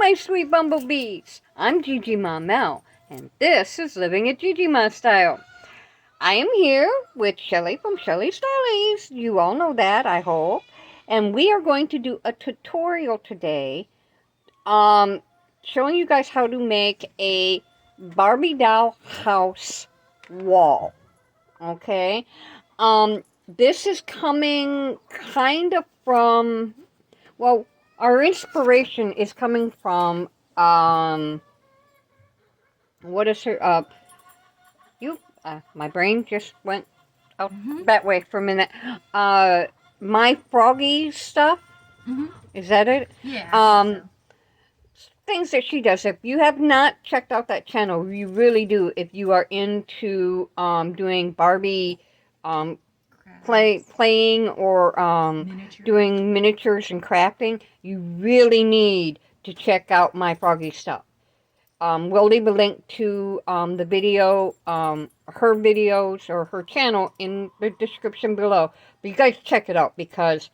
my sweet bumblebees. I'm Gigi Mom Mel, and this is Living at Gigi Ma Style. I am here with Shelley from Shelley'sDolly's. You all know that, I hope. And we are going to do a tutorial today, showing you guys how to make a Barbie doll house wall. Okay? This is coming kind of from, well, our inspiration is coming from, what is her, my brain just went out that way for a minute. My Froggy stuff. Is that it? Yeah. Things that she does. If you have not checked out that channel, you really do. If you are into doing Barbie playing or doing miniatures and crafting, you really need to check out my Froggy stuff. We'll leave a link to the video, her videos or her channel in the description below. But you guys check it out because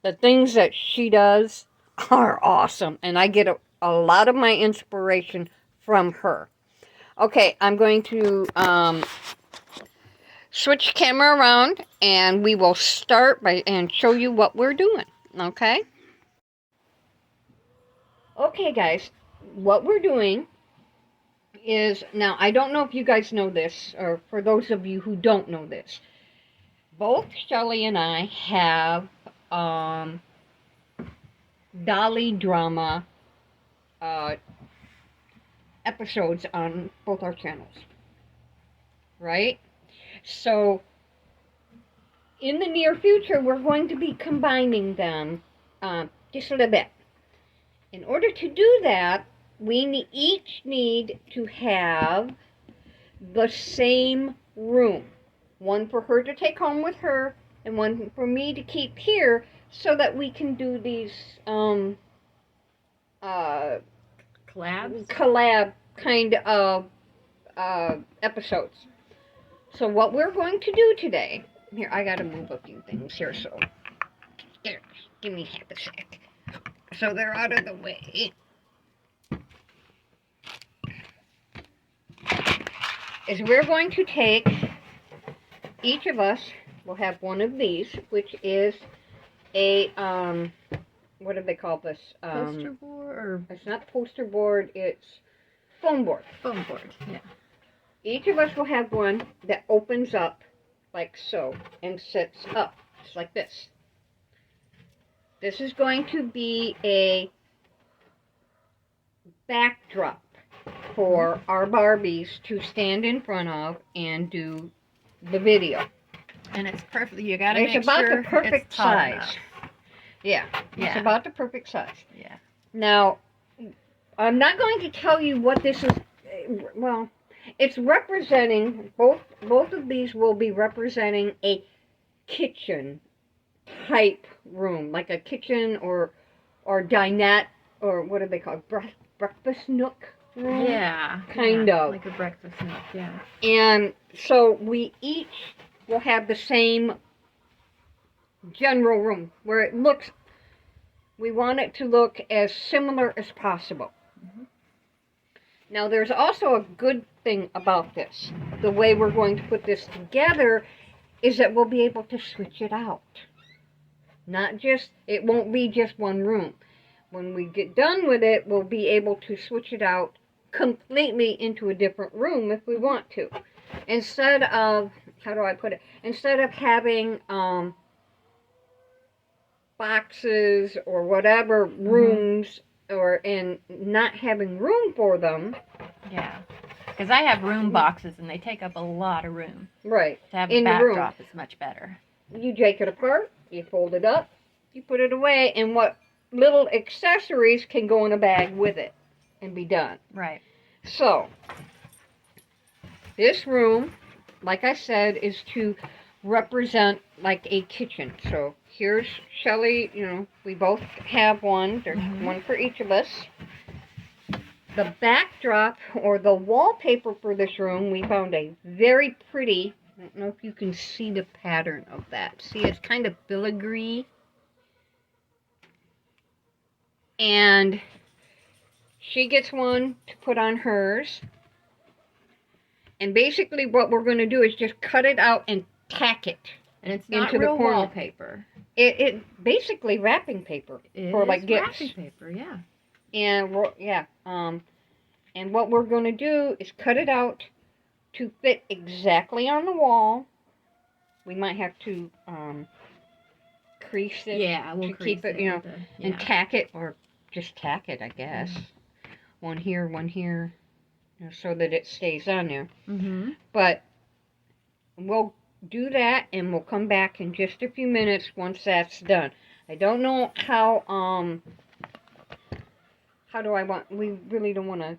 the things that she does are awesome. And I get a lot of my inspiration from her. Okay, I'm going to switch camera around and we will start and show you what we're doing. Okay? Okay, guys. What we're doing is, now I don't know if you guys know this, or for those of you who don't know this, both Shelley and I have Dolly drama episodes on both our channels, right? So in the near future we're going to be combining them just a little bit. In order to do that, we each need to have the same room. One for her to take home with her, and one for me to keep here, so that we can do these collab kind of episodes. So what we're going to do today, here, I gotta move a few things here, so here, give me half a sec. So they're out of the way. Is we're going to take, each of us will have one of these, which is a, what do they call this? Poster board? Or... It's not poster board, it's foam board. Foam board, yeah. Each of us will have one that opens up like so and sits up, just like this. This is going to be a backdrop for our Barbies to stand in front of and do the video. And it's perfect. You gotta make sure it's about the perfect it's tall size. enough. Yeah, it's about the perfect size. Yeah. Now, I'm not going to tell you what this is. Well, it's representing, both of these will be representing a kitchen type room, like a kitchen or dinette, or what do they call it? Breakfast nook room? Yeah. Kind of. Like a breakfast nook, yeah. And so we each will have the same general room where it looks, we want it to look as similar as possible. Now there's also a good thing about this. The way we're going to put this together is that we'll be able to switch it out. Not just, it won't be just one room. When we get done with it, we'll be able to switch it out completely into a different room if we want to. Instead of, how do I put it? Instead of having boxes or whatever rooms, and not having room for them. Yeah. Because I have room boxes and they take up a lot of room. Right. To have a backdrop is much better. You take it apart, you fold it up, you put it away, and what little accessories can go in a bag with it and be done. Right. So, this room, like I said, is to represent like a kitchen. So here's Shelley, we both have one. There's one for each of us. The backdrop or the wallpaper for this room, we found a very pretty, I don't know if you can see the pattern of that. See, it's kind of filigree. And She gets one to put on hers. And basically what we're going to do is just cut it out and tack it. And it's not into the real corner. wallpaper. It basically wrapping paper. It for like is gifts. wrapping paper, yeah. And and what we're going to do is cut it out to fit exactly on the wall. We might have to crease it we'll to keep it, and tack it, or just tack it, I guess. One here, so that it stays on there. But we'll do that, and we'll come back in just a few minutes once that's done. I don't know how do I want, we really don't want to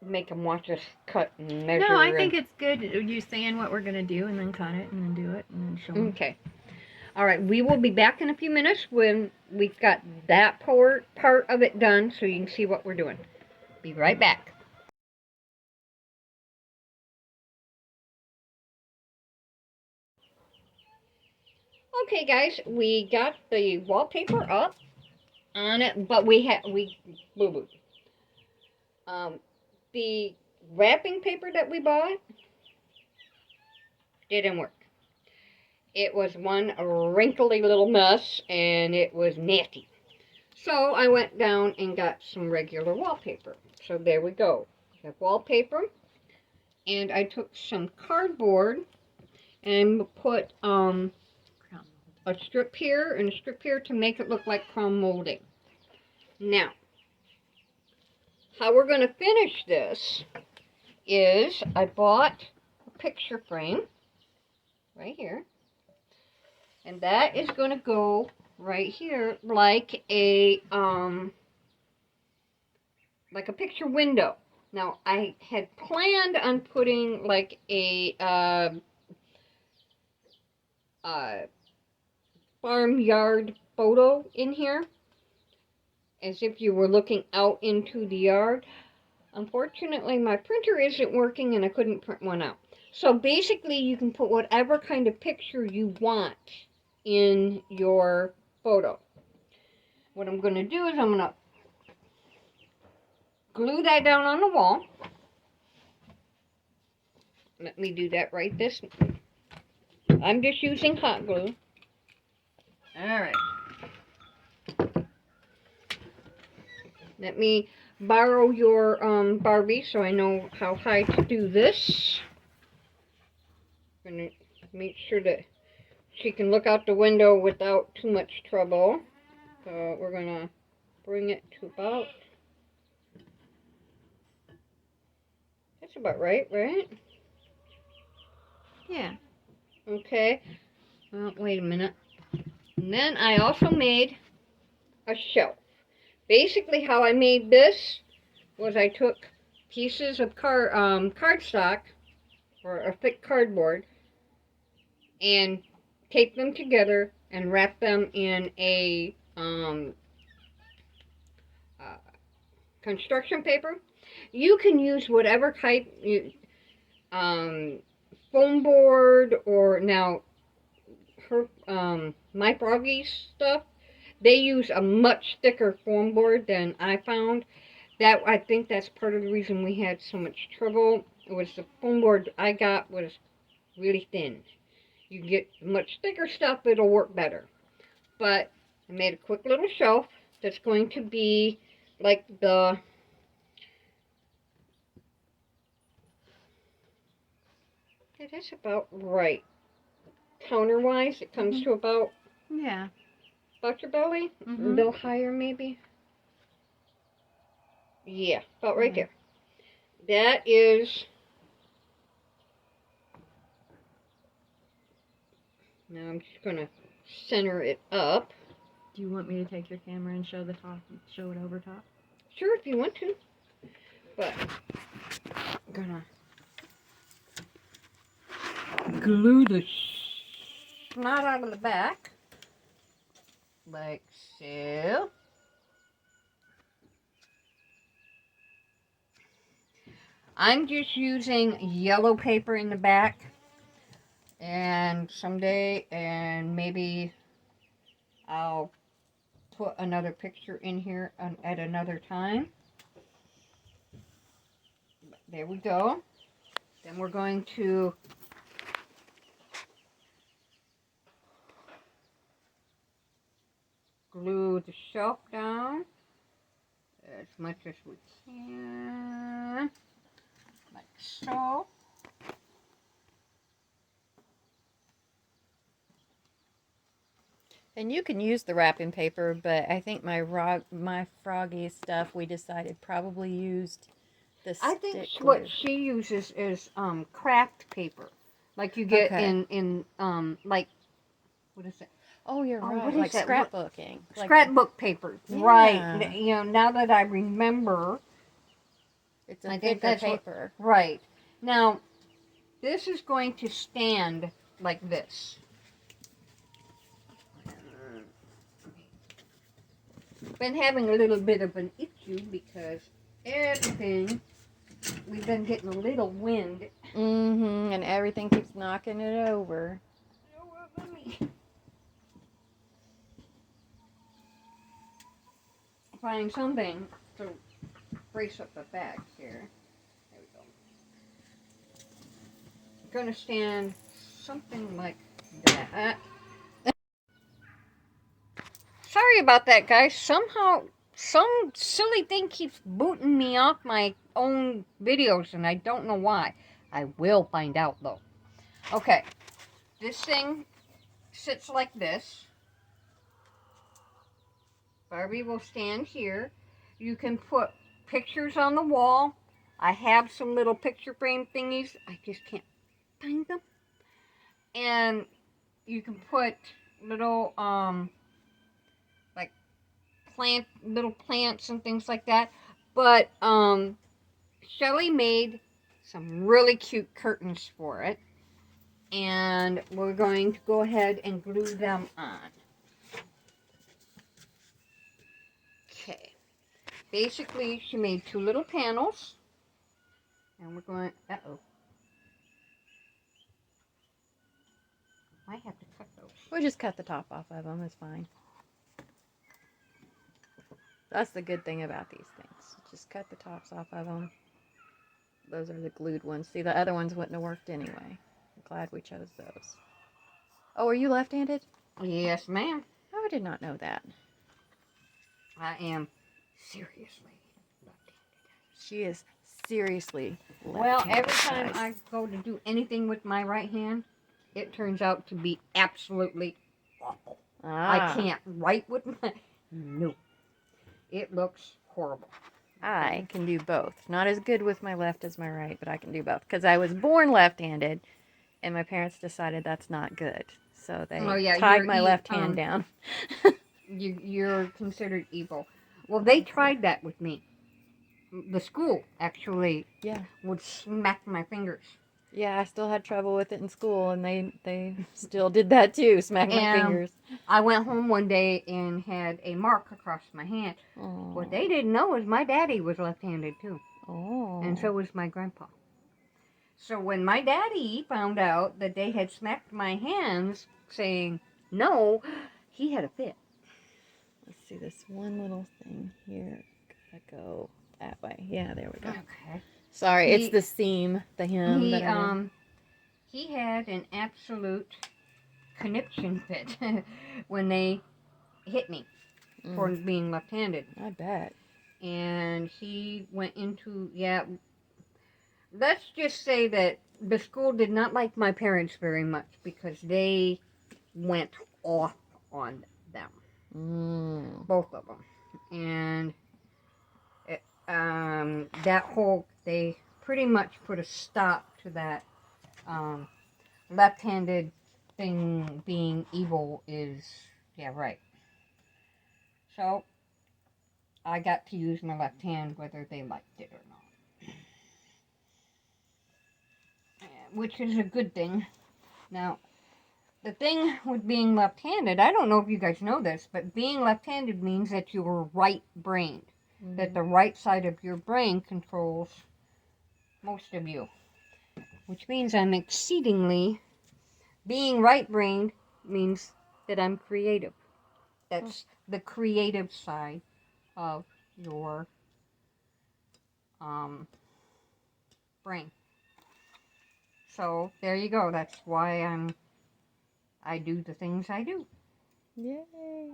make them watch us cut and measure. No, I think it's good you saying what we're going to do and then cut it and then do it and then show them. Okay. All right, we will be back in a few minutes when we've got that part of it done so you can see what we're doing. Be right back. Okay, guys, we got the wallpaper up on it, but the wrapping paper that we bought didn't work. It was one wrinkly little mess, and it was nasty. So I went down and got some regular wallpaper. So there we go. We have wallpaper, and I took some cardboard and put a strip here and a strip here to make it look like chrome molding. Now, how we're going to finish this is I bought a picture frame right here, and that is going to go right here like a picture window. Now, I had planned on putting like a farmyard photo in here, as if you were looking out into the yard. Unfortunately, my printer isn't working and I couldn't print one out. So basically, you can put whatever kind of picture you want in your photo. What I'm going to do is I'm going to glue that down on the wall. Let me do that right this. I'm just using hot glue. Alright. Let me borrow your Barbie so I know how high to do this. I'm going to make sure that she can look out the window without too much trouble. So we're going to bring it to about... That's about right? Yeah. Okay. Well, wait a minute. And then I also made a shelf. Basically, how I made this was I took pieces of cardstock or a thick cardboard and taped them together and wrapped them in a construction paper. You can use whatever type, foam board, or now my Froggy's stuff. They use a much thicker foam board than I found. I think that's part of the reason we had so much trouble. It was the foam board I got was really thin. You can get much thicker stuff, it'll work better. But I made a quick little shelf that's going to be like the... Yeah, that's about right. Counter-wise, it comes to about... Yeah. About your belly? A little higher, maybe? Yeah, about right there. That is... Now I'm just going to center it up. Do you want me to take your camera and show the top, show it over top? Sure, if you want to. But I'm going to glue the snot out of the back. Like so. I'm just using yellow paper in the back, and someday, and maybe I'll put another picture in here at another time. There we go. Then we're going to glue the shelf down as much as we can, like so. And you can use the wrapping paper, but I think my froggy stuff we decided probably used the stick I think glue. what she uses is craft paper, like you get Okay. in like, what is it? Oh, you're Oh, right. what is Like that? scrapbooking. Like Scrapbook paper, Yeah. right? You know, now that I remember, it's a I think thicker that's paper. right. Now, this is going to stand like this. Been having a little bit of an issue because everything, we've been getting a little wind. Mm-hmm. And everything keeps knocking it over. Let me find something to brace up the back here. There we go. Gonna stand something like that. Sorry about that, guys. Somehow, some silly thing keeps booting me off my own videos, and I don't know why. I will find out, though. Okay, this thing sits like this. Barbie will stand here. You can put pictures on the wall. I have some little picture frame thingies. I just can't find them. And you can put little, like little plants and things like that. But, Shelley made some really cute curtains for it. And we're going to go ahead and glue them on. Okay. Basically, she made two little panels. And we're going, uh-oh. I have to cut those. We'll just cut the top off of them. It's fine. That's the good thing about these things. Just cut the tops off of them. Those are the glued ones. See, the other ones wouldn't have worked anyway. I'm glad we chose those. Oh, are you left-handed? Yes, ma'am. Oh, I did not know that. I am seriously left-handed. She is seriously Well, left-handed, every time guys. I go to do anything with my right hand, it turns out to be absolutely awful. I can't write with my... No. It looks horrible. I can do both. Not as good with my left as my right, but I can do both. Because I was born left-handed, and my parents decided that's not good. So they tied my left hand down. You're considered evil. Well, they tried that with me. The school, actually, would smack my fingers. Yeah, I still had trouble with it in school, and they still did that too, smack my fingers. I went home one day and had a mark across my hand. Aww. What they didn't know is my daddy was left-handed too. Oh. And so was my grandpa. So when my daddy found out that they had smacked my hands saying no, he had a fit. Let's see, this one little thing here. Gotta go that way. Yeah, there we go. Okay. Sorry, it's the seam, the hem. He had an absolute conniption fit when they hit me for being left-handed. I bet. And he went into, let's just say that the school did not like my parents very much because they went off on them. Both of them. And they pretty much put a stop to that left-handed thing being evil is, right. So, I got to use my left hand whether they liked it or not. Which is a good thing. Now, the thing with being left-handed, I don't know if you guys know this, but being left-handed means that you're right-brained. That the right side of your brain controls most of you. Which means I'm being right-brained means that I'm creative. That's the creative side of your brain. So there you go. That's why I do the things I do. Yay!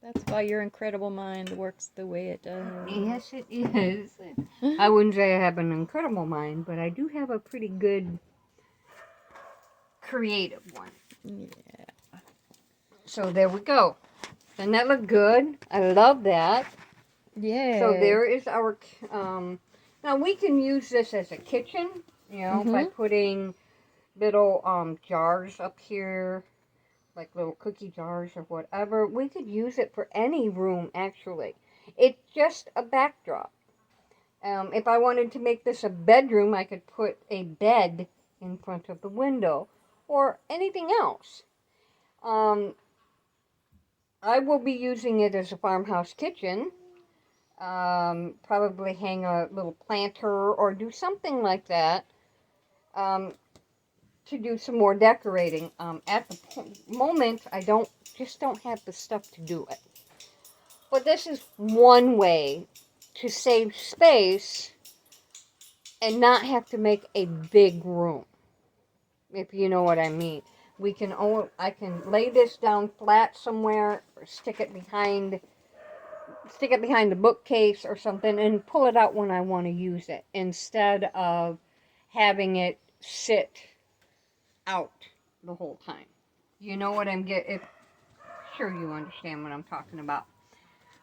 That's why your incredible mind works the way it does. Yes, it is. I wouldn't say I have an incredible mind, but I do have a pretty good creative one. Yeah. So there we go. Doesn't that look good? I love that. Yeah. So there is our, now we can use this as a kitchen, by putting little jars up here, like little cookie jars or whatever. We could use it for any room, actually. It's just a backdrop. If I wanted to make this a bedroom, I could put a bed in front of the window or anything else. I will be using it as a farmhouse kitchen. Probably hang a little planter or do something like that to do some more decorating. At the moment, I just don't have the stuff to do it. But this is one way to save space and not have to make a big room, if you know what I mean. I can lay this down flat somewhere, or stick it behind the bookcase or something, and pull it out when I want to use it, instead of having it sit out the whole time. You know what I'm getting? Sure, you understand what I'm talking about.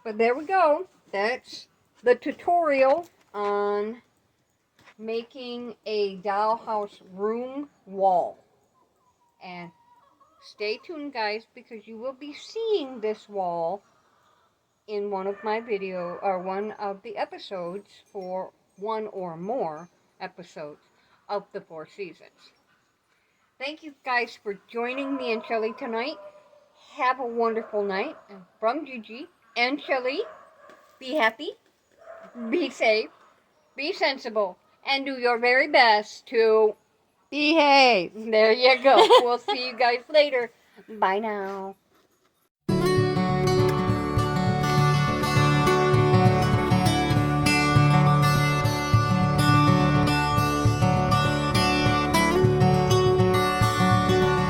But there we go. That's the tutorial on making a dollhouse room wall. And stay tuned, guys, because you will be seeing this wall in one of my one of the episodes for one or more episodes of the 4 seasons. Thank you guys for joining me and Shelley tonight. Have a wonderful night. And from Gigi and Shelley, be happy, be safe, be sensible, and do your very best to behave. There you go. We'll see you guys later. Bye now.